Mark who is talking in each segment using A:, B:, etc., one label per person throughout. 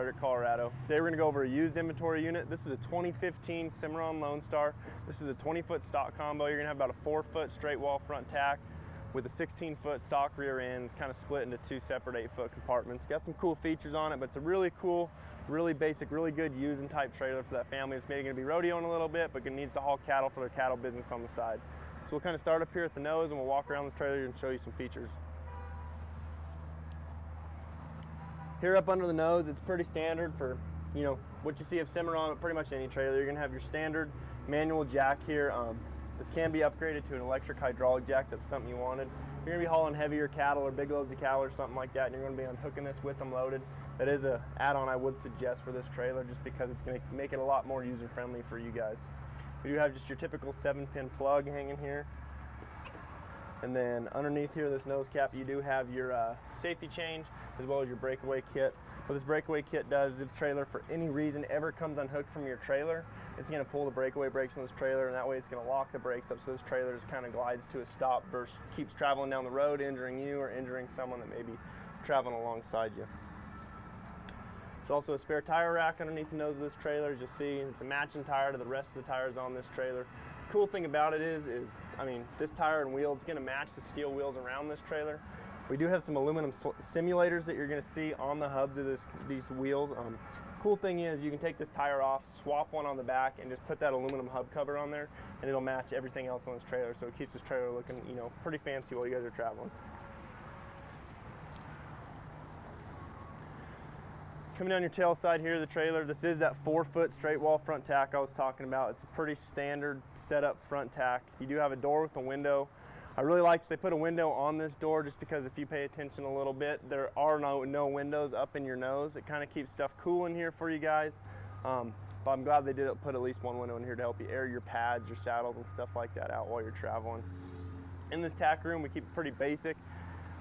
A: Frederick, Colorado. Today we're going to go over a used inventory unit. This is a 2015 Cimarron Lonestar. This is a 20-foot stock combo. You're going to have about a 4-foot straight wall front tack with a 16-foot stock rear end. It's kind of split into 2 separate 8-foot compartments. Got some cool features on it, but it's a really cool, really basic, really good using type trailer for that family that's maybe going to be rodeoing a little bit, but needs to haul cattle for their cattle business on the side. So we'll kind of start up here at the nose and we'll walk around this trailer and show you some features. Here up under the nose, it's pretty standard for, you know, what you see of Cimarron, but pretty much any trailer. You're gonna have your standard manual jack here. This can be upgraded to an electric hydraulic jack. That's something you wanted. You're gonna be hauling heavier cattle or big loads of cattle or something like that, and you're gonna be unhooking this with them loaded. That is an add-on I would suggest for this trailer, just because it's gonna make it a lot more user-friendly for you guys. We do have just your typical 7-pin plug hanging here. And then underneath here, this nose cap, you do have your safety change as well as your breakaway kit. What this breakaway kit does is if the trailer for any reason ever comes unhooked from your trailer, it's going to pull the breakaway brakes on this trailer, and that way it's going to lock the brakes up so this trailer just kind of glides to a stop versus keeps traveling down the road, injuring you or injuring someone that may be traveling alongside you. There's also a spare tire rack underneath the nose of this trailer. As you'll see, it's a matching tire to the rest of the tires on this trailer. Cool thing about it is I mean, this tire and wheel, it's going to match the steel wheels around this trailer. We do have some aluminum simulators that you're going to see on the hubs of these wheels. Cool thing is you can take this tire off, swap one on the back, and just put that aluminum hub cover on there, and it'll match everything else on this trailer. So it keeps this trailer looking, you know, pretty fancy while you guys are traveling. Coming down your tail side here of the trailer, this is that 4-foot straight wall front tack I was talking about. It's a pretty standard setup front tack. You do have a door with a window. I really like that they put a window on this door, just because if you pay attention a little bit, there are no windows up in your nose. It kind of keeps stuff cool in here for you guys. But I'm glad they did put at least one window in here to help you air your pads, your saddles, and stuff like that out while you're traveling. In this tack room, we keep it pretty basic.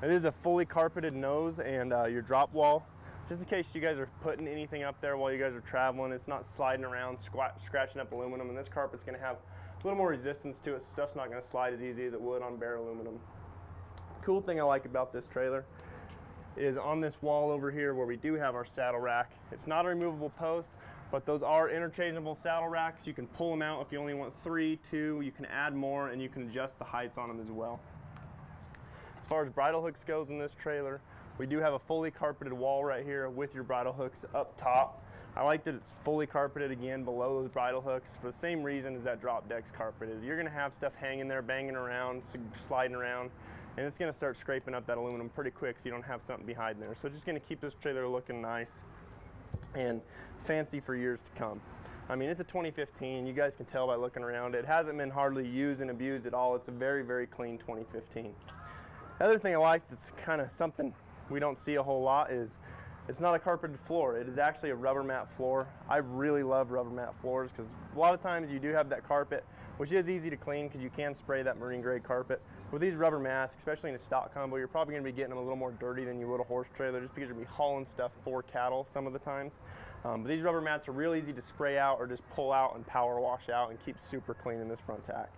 A: It is a fully carpeted nose and your drop wall, just in case you guys are putting anything up there while you guys are traveling. It's not sliding around, scratching up aluminum, and this carpet's going to have a little more resistance to it, so stuff's not going to slide as easy as it would on bare aluminum. The cool thing I like about this trailer is on this wall over here where we do have our saddle rack. It's not a removable post, but those are interchangeable saddle racks. You can pull them out if you only want 3, 2, you can add more, and you can adjust the heights on them as well. As far as bridle hooks goes in this trailer, we do have a fully carpeted wall right here with your bridle hooks up top. I like that it's fully carpeted again below those bridle hooks for the same reason as that drop deck's carpeted. You're gonna have stuff hanging there, banging around, sliding around, and it's gonna start scraping up that aluminum pretty quick if you don't have something behind there. So it's just gonna keep this trailer looking nice and fancy for years to come. I mean, it's a 2015. You guys can tell by looking around. It hasn't been hardly used and abused at all. It's a very, very clean 2015. The other thing I like that's kind of something we don't see a whole lot is it's not a carpeted floor. It is actually a rubber mat floor. I really love rubber mat floors because a lot of times you do have that carpet, which is easy to clean because you can spray that marine grade carpet. With these rubber mats, especially in a stock combo, you're probably going to be getting them a little more dirty than you would a horse trailer, just because you'll be hauling stuff for cattle some of the times. But these rubber mats are real easy to spray out or just pull out and power wash out and keep super clean in this front tack.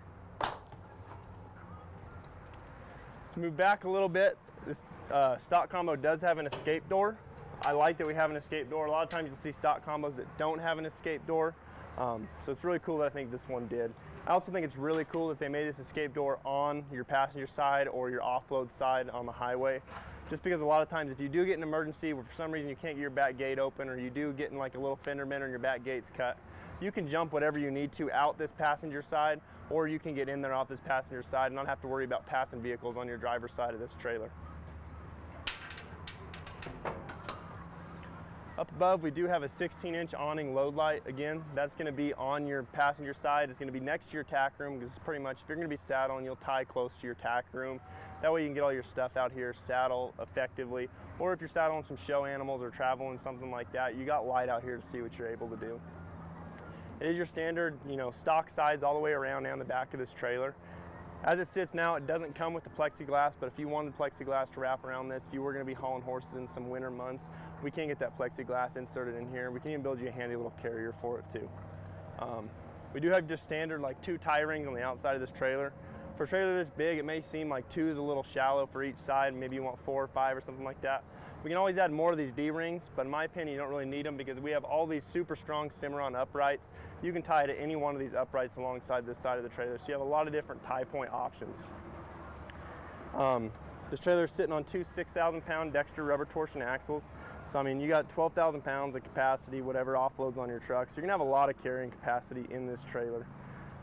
A: Let's move back a little bit. This stock combo does have an escape door. I like that we have an escape door. A lot of times you'll see stock combos that don't have an escape door. So it's really cool that I think this one did. I also think it's really cool that they made this escape door on your passenger side or your offload side on the highway. Just because a lot of times if you do get an emergency where for some reason you can't get your back gate open, or you do get in like a little fender bender and your back gate's cut, you can jump whatever you need to out this passenger side, or you can get in there off this passenger side and not have to worry about passing vehicles on your driver's side of this trailer. Up above, we do have a 16-inch awning load light. Again, that's going to be on your passenger side. It's going to be next to your tack room, because it's pretty much, if you're going to be saddling, you'll tie close to your tack room. That way you can get all your stuff out here, saddle effectively. Or if you're saddling some show animals or traveling, something like that, you got light out here to see what you're able to do. It is your standard, you know, stock sides all the way around down the back of this trailer. As it sits now, it doesn't come with the plexiglass, but if you wanted plexiglass to wrap around this, if you were going to be hauling horses in some winter months, we can get that plexiglass inserted in here. We can even build you a handy little carrier for it too. We do have just standard like 2 tie rings on the outside of this trailer. For a trailer this big, it may seem like 2 is a little shallow for each side. Maybe you want 4 or 5 or something like that. We can always add more of these D-rings, but in my opinion, you don't really need them because we have all these super strong Cimarron uprights. You can tie to any one of these uprights alongside this side of the trailer, so you have a lot of different tie point options. This trailer is sitting on two 6,000-pound Dexter rubber torsion axles. So I mean, you got 12,000 pounds of capacity, whatever offloads on your truck. So you're gonna have a lot of carrying capacity in this trailer.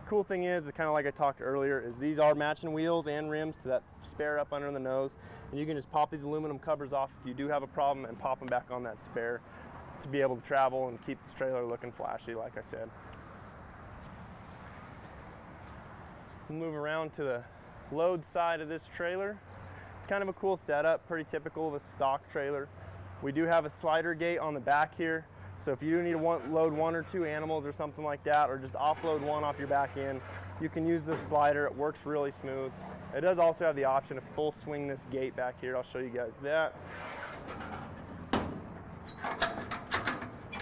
A: Cool thing is, kind of like I talked earlier, is these are matching wheels and rims to that spare up under the nose. And you can just pop these aluminum covers off if you do have a problem and pop them back on that spare to be able to travel and keep this trailer looking flashy, like I said. We'll move around to the load side of this trailer. It's kind of a cool setup, pretty typical of a stock trailer. We do have a slider gate on the back here. So if you do need to load 1 or 2 animals or something like that, or just offload one off your back end, you can use this slider. It works really smooth. It does also have the option to full swing this gate back here. I'll show you guys that.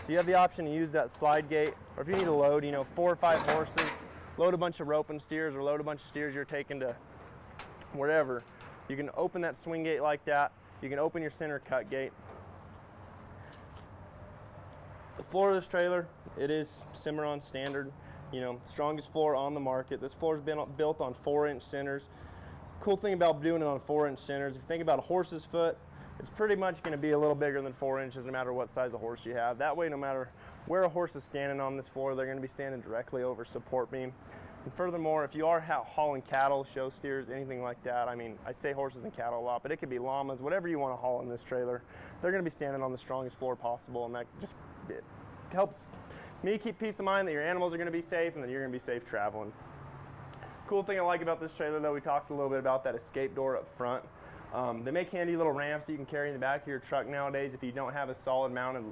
A: So you have the option to use that slide gate, or if you need to load, 4 or 5 horses, load a bunch of roping steers or load a bunch of steers you're taking to wherever, you can open that swing gate like that. You can open your center cut gate. The floor of this trailer, it is Cimarron standard, strongest floor on the market. This floor's been built on 4-inch centers. Cool thing about doing it on 4-inch centers, if you think about a horse's foot, it's pretty much going to be a little bigger than 4 inches no matter what size of horse you have. That way, no matter where a horse is standing on this floor, they're going to be standing directly over support beam. And furthermore, if you are hauling cattle, show steers, anything like that, I mean, I say horses and cattle a lot, but it could be llamas, whatever you want to haul in this trailer, they're going to be standing on the strongest floor possible, and that just it helps me keep peace of mind that your animals are going to be safe and that you're going to be safe traveling. Cool thing I like about this trailer, though, we talked a little bit about that escape door up front. They make handy little ramps you can carry in the back of your truck nowadays if you don't have a solid mounted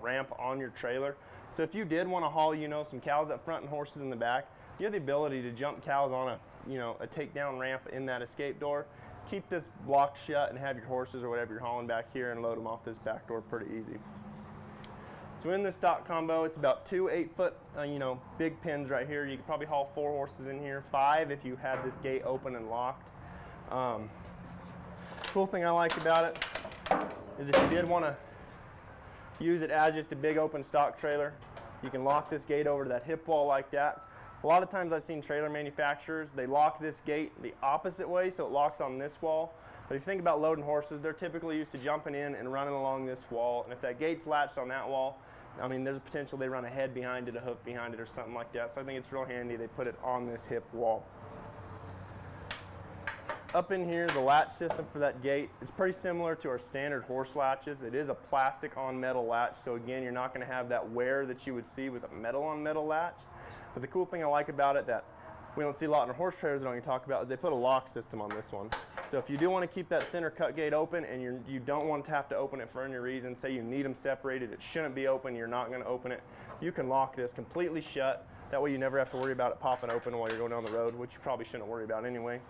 A: ramp on your trailer. So if you did want to haul, some cows up front and horses in the back, you have the ability to jump cows on a takedown ramp in that escape door. Keep this locked shut and have your horses or whatever you're hauling back here and load them off this back door pretty easy. So in this stock combo, it's about 2 8-foot, big pins right here. You could probably haul 4 horses in here, 5 if you had this gate open and locked. Cool thing I like about it is if you did want to use it as just a big open stock trailer, you can lock this gate over to that hip wall like that. A lot of times I've seen trailer manufacturers, they lock this gate the opposite way so it locks on this wall. But if you think about loading horses, they're typically used to jumping in and running along this wall. And if that gate's latched on that wall, I mean, there's a potential they run a head behind it, a hoof behind it, or something like that. So I think it's real handy they put it on this hip wall. Up in here, the latch system for that gate, it's pretty similar to our standard horse latches. It is a plastic on metal latch, so again, you're not going to have that wear that you would see with a metal on metal latch. But the cool thing I like about it that we don't see a lot in our horse trailers that I don't even talk about is they put a lock system on this one. So if you do want to keep that center cut gate open and you don't want to have to open it for any reason, say you need them separated, it shouldn't be open, you're not going to open it, you can lock this completely shut. That way you never have to worry about it popping open while you're going down the road, which you probably shouldn't worry about anyway.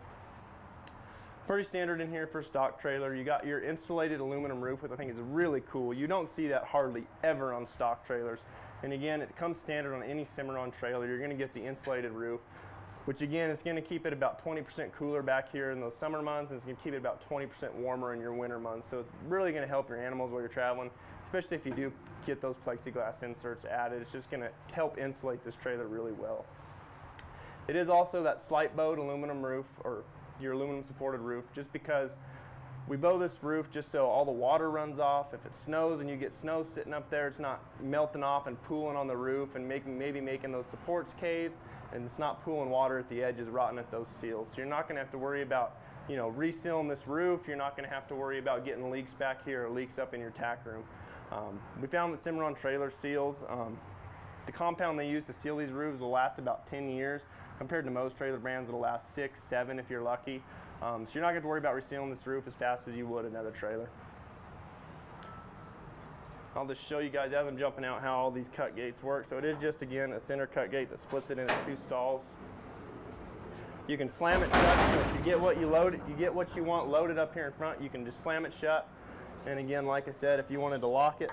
A: Pretty standard in here for a stock trailer. You got your insulated aluminum roof, which I think is really cool. You don't see that hardly ever on stock trailers. And again, it comes standard on any Cimarron trailer. You're going to get the insulated roof, which again is going to keep it about 20% cooler back here in those summer months, and it's going to keep it about 20% warmer in your winter months. So it's really going to help your animals while you're traveling, especially if you do get those plexiglass inserts added. It's just going to help insulate this trailer really well. It is also that slight bowed aluminum roof, or your aluminum supported roof, just because we bow this roof just so all the water runs off. If it snows and you get snow sitting up there, it's not melting off and pooling on the roof and maybe making those supports cave, and it's not pooling water at the edges, rotting at those seals. So you're not going to have to worry about resealing this roof. You're not going to have to worry about getting leaks back here or leaks up in your tack room. We found that Cimarron trailer seals, the compound they use to seal these roofs will last about 10 years. Compared to most trailer brands, it'll last 6, 7 if you're lucky. So you're not going to worry about resealing this roof as fast as you would another trailer. I'll just show you guys as I'm jumping out how all these cut gates work. So it is just, again, a center cut gate that splits it into 2 stalls. You can slam it shut, so if you get what you get what you want loaded up here in front, you can just slam it shut. And again, like I said, if you wanted to lock it,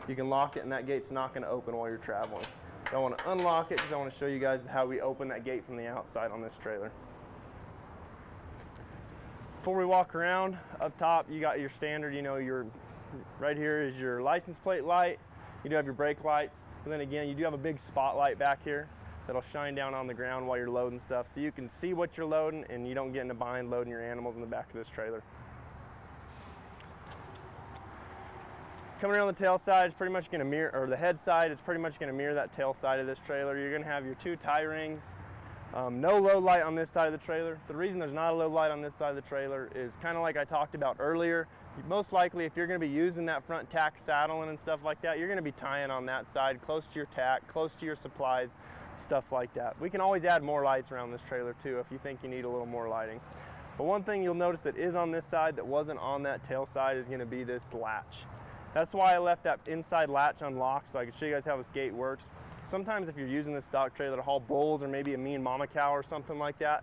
A: you can lock it, and that gate's not going to open while you're traveling. I want to unlock it because I want to show you guys how we open that gate from the outside on this trailer. Before we walk around, up top you got your standard, you know, your right here is your license plate light. You do have your brake lights, and then again you do have a big spotlight back here that'll shine down on the ground while you're loading stuff, so you can see what you're loading and you don't get in a bind loading your animals in the back of this trailer. Coming around the tail side, it's pretty much going to mirror, or the head side, it's pretty much going to mirror that tail side of this trailer. You're going to have your 2 tie rings. No load light on this side of the trailer. The reason there's not a load light on this side of the trailer is kind of like I talked about earlier. Most likely, if you're going to be using that front tack saddling and stuff like that, you're going to be tying on that side, close to your tack, close to your supplies, stuff like that. We can always add more lights around this trailer too if you think you need a little more lighting. But one thing you'll notice that is on this side that wasn't on that tail side is going to be this latch. That's why I left that inside latch unlocked, so I can show you guys how this gate works. Sometimes if you're using this stock trailer to haul bulls or maybe a mean mama cow or something like that,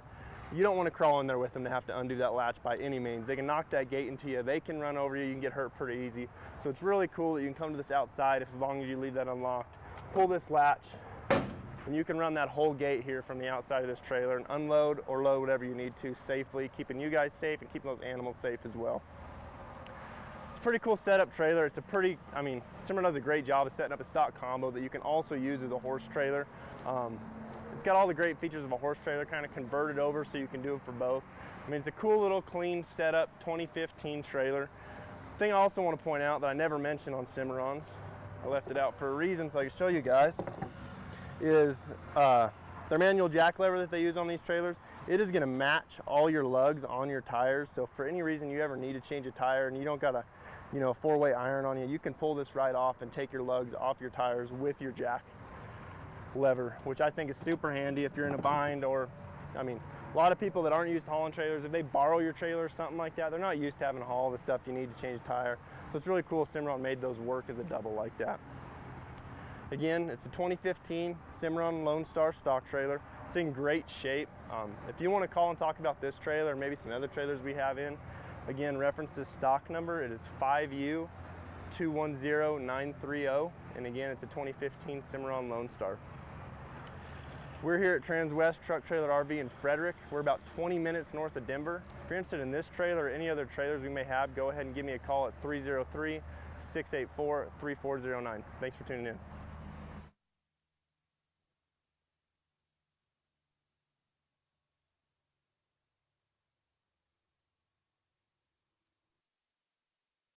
A: you don't want to crawl in there with them to have to undo that latch by any means. They can knock that gate into you, they can run over you, you can get hurt pretty easy. So it's really cool that you can come to this outside as long as you leave that unlocked. Pull this latch, and you can run that whole gate here from the outside of this trailer and unload or load whatever you need to safely, keeping you guys safe and keeping those animals safe as well. Pretty cool setup trailer. It's a pretty, I mean, Cimarron does a great job of setting up a stock combo that you can also use as a horse trailer. It's got all the great features of a horse trailer kind of converted over so you can do it for both. I mean, it's a cool little clean setup 2015 trailer. Thing I also want to point out that I never mentioned on Cimarrons, I left it out for a reason so I can show you guys, is their manual jack lever that they use on these trailers. It is going to match all your lugs on your tires, so for any reason you ever need to change a tire and you don't got a, you know, a 4-way iron on you, you can pull this right off and take your lugs off your tires with your jack lever, which I think is super handy if you're in a bind. Or, I mean, a lot of people that aren't used to hauling trailers, if they borrow your trailer or something like that, they're not used to having to haul the stuff you need to change a tire. So it's really cool Cimarron made those work as a double like that. Again, it's a 2015 Cimarron Lonestar Stock trailer. It's in great shape. If you want to call and talk about this trailer or maybe some other trailers we have in, again, reference this stock number. It is 5U210930, and again, it's a 2015 Cimarron Lonestar. We're here at Transwest Truck Trailer RV in Frederick. We're about 20 minutes north of Denver. If you're interested in this trailer or any other trailers we may have, go ahead and give me a call at 303-684-3409. Thanks for tuning in.